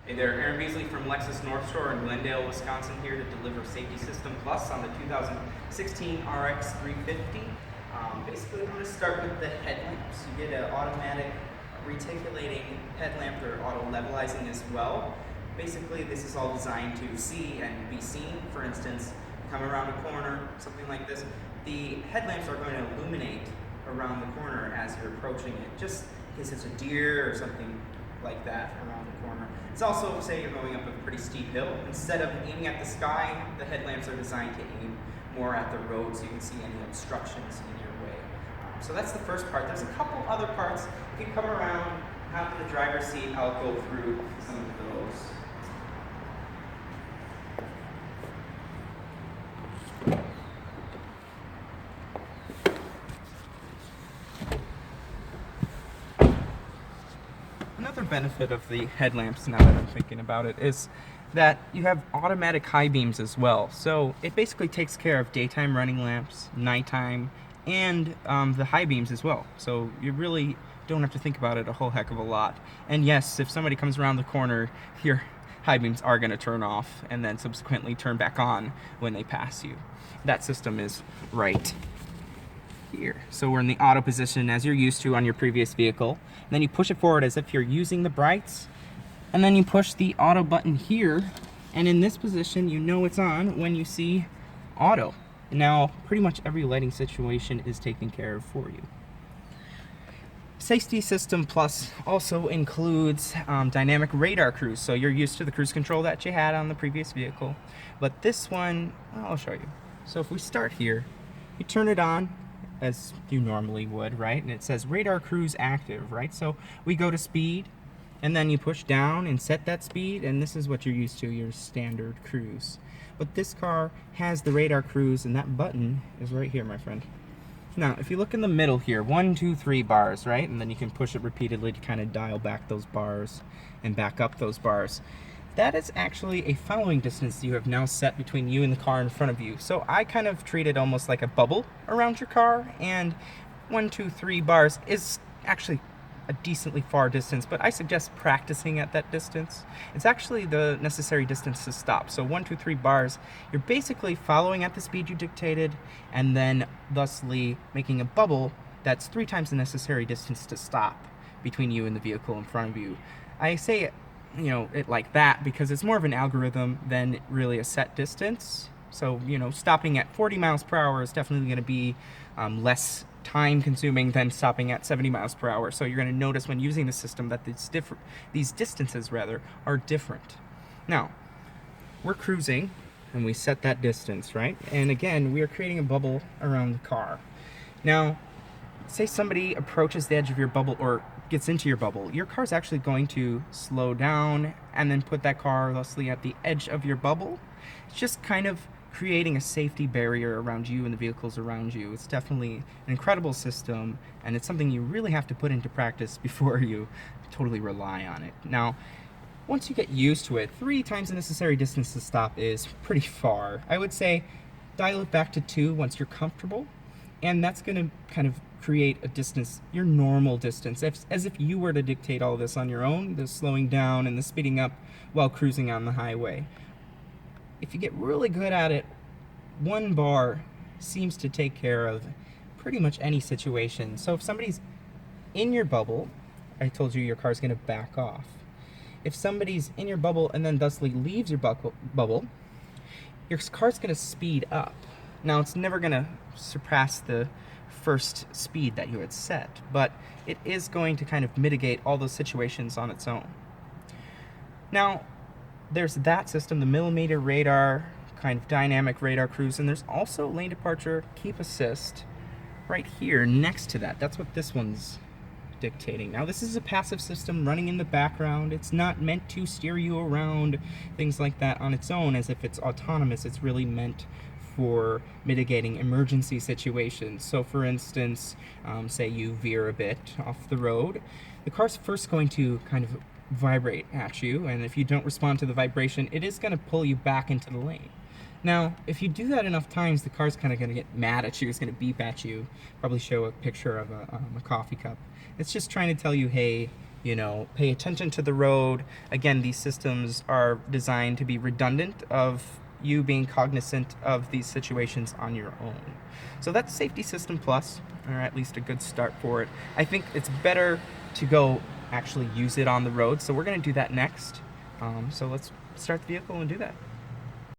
Hey there, Aaron Beasley from Lexus North Shore in Glendale, Wisconsin, here to deliver Safety System Plus on the 2016 RX350. Basically, I'm going to start with the headlamps. You get an automatic reticulating headlamp or auto levelizing as well. Basically, this is all designed to see and be seen. For instance, come around a corner, something like this. The headlamps are going to illuminate around the corner as you're approaching it, just in case it's a deer or something like that around the corner. It's also, say you're going up a pretty steep hill, instead of aiming at the sky, the headlamps are designed to aim more at the road so you can see any obstructions in your way. So that's the first part. There's a couple other parts. If you come around, hop in the driver's seat, I'll go through some of those. Another benefit of the headlamps, now that I'm thinking about it, is that you have automatic high beams as well. So it basically takes care of daytime running lamps, nighttime, and the high beams as well. So you really don't have to think about it a whole heck of a lot. And yes, if somebody comes around the corner, your high beams are going to turn off and then subsequently turn back on when they pass you. That system is right here. So we're in the auto position as you're used to on your previous vehicle. And then you push it forward as if you're using the brights. And then you push the auto button here. And in this position, you know it's on when you see auto. Now, pretty much every lighting situation is taken care of for you. Safety System Plus also includes dynamic radar cruise. So you're used to the cruise control that you had on the previous vehicle. But this one, I'll show you. So if we start here, you turn it on as you normally would, right? And it says radar cruise active, right? So we go to speed, and then you push down and set that speed, and this is what you're used to, your standard cruise. But this car has the radar cruise, and that button is right here, my friend. Now, if you look in the middle here, 1, 2, 3 bars, right? And then you can push it repeatedly to kind of dial back those bars and back up those bars. That is actually a following distance you have now set between you and the car in front of you. So I kind of treat it almost like a bubble around your car, and 1, 2, 3 bars is actually a decently far distance, but I suggest practicing at that distance. It's actually the necessary distance to stop. So 1, 2, 3 bars, you're basically following at the speed you dictated, and then thusly making a bubble that's 3 times the necessary distance to stop between you and the vehicle in front of you. I say it like that because it's more of an algorithm than really a set distance. So, stopping at 40 miles per hour is definitely going to be less time consuming than stopping at 70 miles per hour. So you're going to notice when using the system that these distances are different. Now, we're cruising and we set that distance, right? And again, we are creating a bubble around the car. Now, say somebody approaches the edge of your bubble or gets into your bubble, your car's actually going to slow down and then put that car thusly at the edge of your bubble. It's just kind of creating a safety barrier around you and the vehicles around you. It's definitely an incredible system, and it's something you really have to put into practice before you totally rely on it. Now, once you get used to it, 3 times the necessary distance to stop is pretty far. I would say dial it back to 2 once you're comfortable, and that's going to kind of create a distance, your normal distance, as if you were to dictate all this on your own, the slowing down and the speeding up while cruising on the highway. If you get really good at it, 1 bar seems to take care of pretty much any situation. So if somebody's in your bubble, I told you your car's going to back off. If somebody's in your bubble and then thusly leaves your bubble, your car's going to speed up. Now, it's never going to surpass the first speed that you had set, but it is going to kind of mitigate all those situations on its own. Now, there's that system, the millimeter radar, kind of dynamic radar cruise, and there's also lane departure, keep assist, right here next to that. That's what this one's dictating. Now, this is a passive system running in the background. It's not meant to steer you around, things like that on its own, as if it's autonomous. It's really meant for mitigating emergency situations. So for instance, say you veer a bit off the road, the car's first going to kind of vibrate at you, and if you don't respond to the vibration, it is going to pull you back into the lane. Now, if you do that enough times, the car's kind of going to get mad at you. It's going to beep at you, probably show a picture of a coffee cup. It's just trying to tell you, hey, you know, pay attention to the road. Again, these systems are designed to be redundant of you being cognizant of these situations on your own. So that's Safety System Plus, or at least a good start for it. I think it's better to go actually use it on the road, so we're going to do that next. So let's start the vehicle and do that.